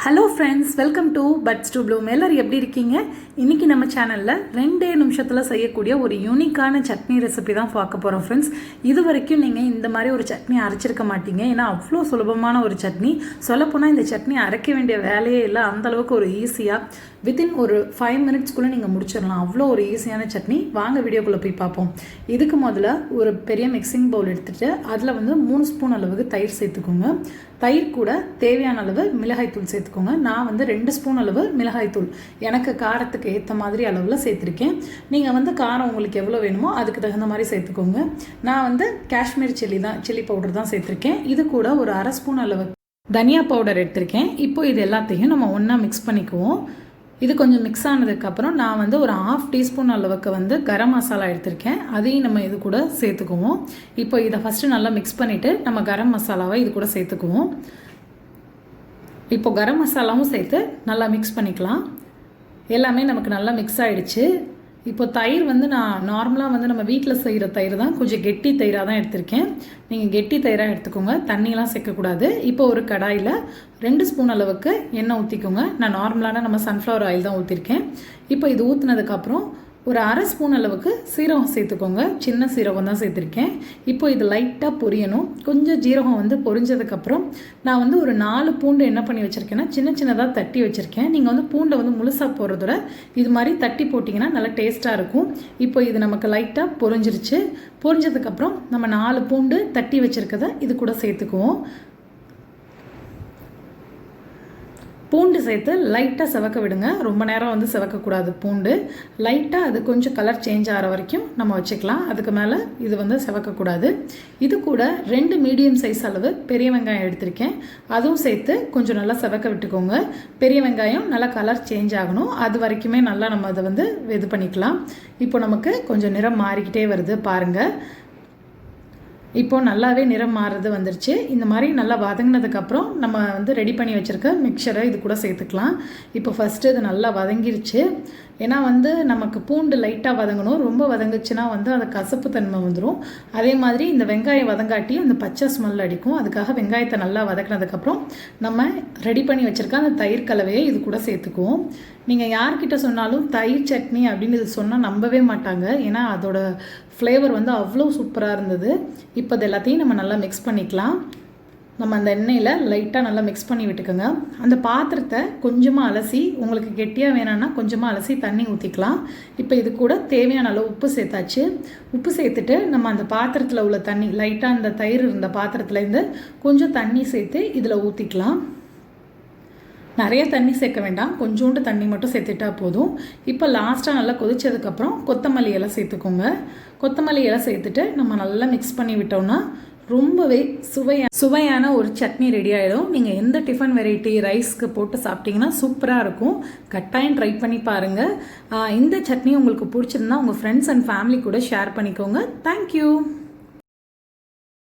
Hello friends, welcome to buds to bloom. எல்லோரும் எப்படி இருக்கீங்க? இன்றைக்கி நம்ம சேனலில் 2 நிமிஷத்தில் செய்யக்கூடிய ஒரு யூனிக்கான சட்னி ரெசிபி தான் பார்க்க போகிறோம் ஃப்ரெண்ட்ஸ். இது வரைக்கும் நீங்கள் இந்த மாதிரி ஒரு சட்னி அரைச்சிருக்க மாட்டீங்க. ஏன்னா அவ்வளோ சுலபமான ஒரு சட்னி. சொல்லப்போனால் இந்த சட்னி அரைக்க வேண்டிய வேலையே இல்லை. அந்தளவுக்கு ஒரு ஈஸியாக வித்தின் ஒரு 5 மினிட்ஸ்க்குள்ளே நீங்கள் முடிச்சிடலாம். அவ்வளோ ஒரு ஈஸியான சட்னி. வாங்க வீடியோக்குள்ளே போய் பார்ப்போம். இதுக்கு முதல்ல ஒரு பெரிய மிக்சிங் பவுல் எடுத்துகிட்டு அதில் 3 ஸ்பூன் அளவுக்கு தயிர் சேர்த்துக்கோங்க. தயிர் கூட தேவையான அளவு மிளகாய்த்தூள் சேர்த்துக்கோங்க. நான் 2 ஸ்பூன் அளவு மிளகாய்த்தூள் எனக்கு காரத்துக்கு ஏற்ற மாதிரி அளவில் சேர்த்துருக்கேன். நீங்கள் காரம் உங்களுக்கு எவ்வளோ வேணுமோ அதுக்கு தகுந்த மாதிரி சேர்த்துக்கோங்க. நான் காஷ்மீர் சில்லி பவுடர் தான் சேர்த்துருக்கேன். இது கூட ஒரு 1/2 ஸ்பூன் அளவு தனியா பவுடர் எடுத்திருக்கேன். இப்போ இது எல்லாத்தையும் நம்ம ஒன்றா மிக்ஸ் பண்ணிக்குவோம். இது கொஞ்சம் மிக்ஸ் ஆனதுக்கப்புறம் நான் ஒரு 1/2 டீஸ்பூன் அளவுக்கு கரம் மசாலா எடுத்திருக்கேன். அதையும் நம்ம இது கூட சேர்த்துக்குவோம். இப்போ இதை ஃபஸ்ட்டு நல்லா மிக்ஸ் பண்ணிவிட்டு நம்ம கரம் மசாலாவை இது கூட சேர்த்துக்குவோம். இப்போ கரம் மசாலாவும் சேர்த்து நல்லா மிக்ஸ் பண்ணிக்கலாம். எல்லாமே நமக்கு நல்லா மிக்ஸ் ஆகிடுச்சு. இப்போ தயிர் நான் நார்மலாக நம்ம வீட்டில் செய்கிற தயிர் தான், கொஞ்சம் கெட்டி தயிராக தான் எடுத்திருக்கேன். நீங்கள் கெட்டி தயிராக எடுத்துக்கோங்க, தண்ணியெலாம் சேர்க்கக்கூடாது. இப்போ ஒரு கடாயில் 2 ஸ்பூன் அளவுக்கு எண்ணெய் ஊற்றிக்கோங்க. நான் நார்மலான நம்ம சன்ஃப்ளவர் ஆயில் தான் ஊற்றிருக்கேன். இப்போ இது ஊற்றினதுக்கப்புறம் ஒரு 1/2 ஸ்பூன் அளவுக்கு சீரகம் சேர்த்துக்கோங்க. சின்ன சீரகம் தான் சேர்த்துருக்கேன். இப்போ இது லைட்டாக பொரியணும். கொஞ்சம் ஜீரகம் பொரிஞ்சதுக்கப்புறம் நான் ஒரு 4 பூண்டு என்ன பண்ணி வச்சுருக்கேன்னா சின்னதாக தட்டி வச்சுருக்கேன். நீங்கள் பூண்டை முழுசாக போடுறதோட இது மாதிரி தட்டி போட்டிங்கன்னா நல்லா டேஸ்ட்டாக இருக்கும். இப்போ இது நமக்கு லைட்டாக பொரிஞ்சிருச்சு. பொரிஞ்சதுக்கப்புறம் நம்ம 4 பூண்டு தட்டி வச்சுருக்கதை இது கூட சேர்த்துக்குவோம். பூண்டு சேர்த்து லைட்டாக செவக்க விடுங்க. ரொம்ப நேரம் செவக்கக்கூடாது. பூண்டு லைட்டாக அது கொஞ்சம் கலர் சேஞ்ச் ஆகிற வரைக்கும் நம்ம வச்சுக்கலாம். அதுக்கு மேலே இது செவக்கக்கூடாது. இது கூட 2 மீடியம் சைஸ் அளவு பெரிய வெங்காயம் எடுத்திருக்கேன். அதுவும் சேர்த்து கொஞ்சம் நல்லா செவக்க விட்டுக்கோங்க. பெரிய வெங்காயம் நல்லா கலர் சேஞ்ச் ஆகணும். அது வரைக்குமே நல்லா நம்ம அதை இது பண்ணிக்கலாம். இப்போ நமக்கு கொஞ்சம் நிறம் மாறிக்கிட்டே வருது பாருங்கள். இப்போது நல்லாவே நிறம் மாறுறது வந்துருச்சு. இந்த மாதிரி நல்லா வதங்கினதுக்கப்புறம் நம்ம ரெடி பண்ணி வச்சுருக்க மிக்சரை இது கூட சேர்த்துக்கலாம். இப்போ ஃபஸ்ட்டு இது நல்லா வதங்கிருச்சு. ஏன்னா நமக்கு பூண்டு லைட்டாக வதங்கணும். ரொம்ப வதங்குச்சுன்னா அந்த கசப்பு தன்மை வந்துடும். அதே மாதிரி இந்த வெங்காயம் வதங்காட்டி அந்த பச்சை ஸ்மெல் அடிக்கும். அதுக்காக வெங்காயத்தை நல்லா வதக்கினதுக்கப்புறம் நம்ம ரெடி பண்ணி வச்சுருக்க அந்த தயிர் கலவையை இது கூட சேர்த்துக்குவோம். நீங்கள் யார்கிட்ட சொன்னாலும் தயிர் சட்னி அப்படின்னு இது சொன்னால் நம்பவே மாட்டாங்க. ஏன்னா அதோட ஃப்ளேவர் அவ்வளோ சூப்பராக இருந்தது. இப்போ இது எல்லாத்தையும் நம்ம நல்லா மிக்ஸ் பண்ணிக்கலாம். நம்ம அந்த எண்ணெயில் லைட்டாக நல்லா மிக்ஸ் பண்ணி விட்டுக்கோங்க. அந்த பாத்திரத்தை கொஞ்சமாக அலசி, உங்களுக்கு கெட்டியாக வேணும்னா கொஞ்சமாக அலசி தண்ணி ஊற்றிக்கலாம். இப்போ இது கூட தேவையான அளவு உப்பு சேர்த்தாச்சு. உப்பு சேர்த்துட்டு நம்ம அந்த பாத்திரத்தில் உள்ள தண்ணி லைட்டாக அந்த தயிர் இருந்த பாத்திரத்துலேருந்து கொஞ்சம் தண்ணி சேர்த்து இதில் ஊற்றிக்கலாம். நிறைய தண்ணி சேர்க்க வேண்டாம், கொஞ்சோண்டு தண்ணி மட்டும் சேர்த்துட்டா போதும். இப்போ லாஸ்ட்டாக நல்லா கொதிச்சதுக்கப்புறம் கொத்தமல்லி இலை சேர்த்துக்கோங்க. கொத்தமல்லி இலை சேர்த்துட்டு நம்ம நல்லா மிக்ஸ் பண்ணி விட்டோம்னா ரொம்பவே சுவையான ஒரு சட்னி ரெடி ஆகிடும். நீங்கள் எந்த டிஃபன் வெரைட்டி ரைஸ்க்கு போட்டு சாப்பிட்டிங்கன்னா சூப்பராக இருக்கும். கட்டாயம் ட்ரை பண்ணி பாருங்கள். இந்த சட்னி உங்களுக்கு பிடிச்சிருந்தா உங்கள் ஃப்ரெண்ட்ஸ் அண்ட் ஃபேமிலி கூட ஷேர் பண்ணிக்கோங்க. தேங்க்யூ.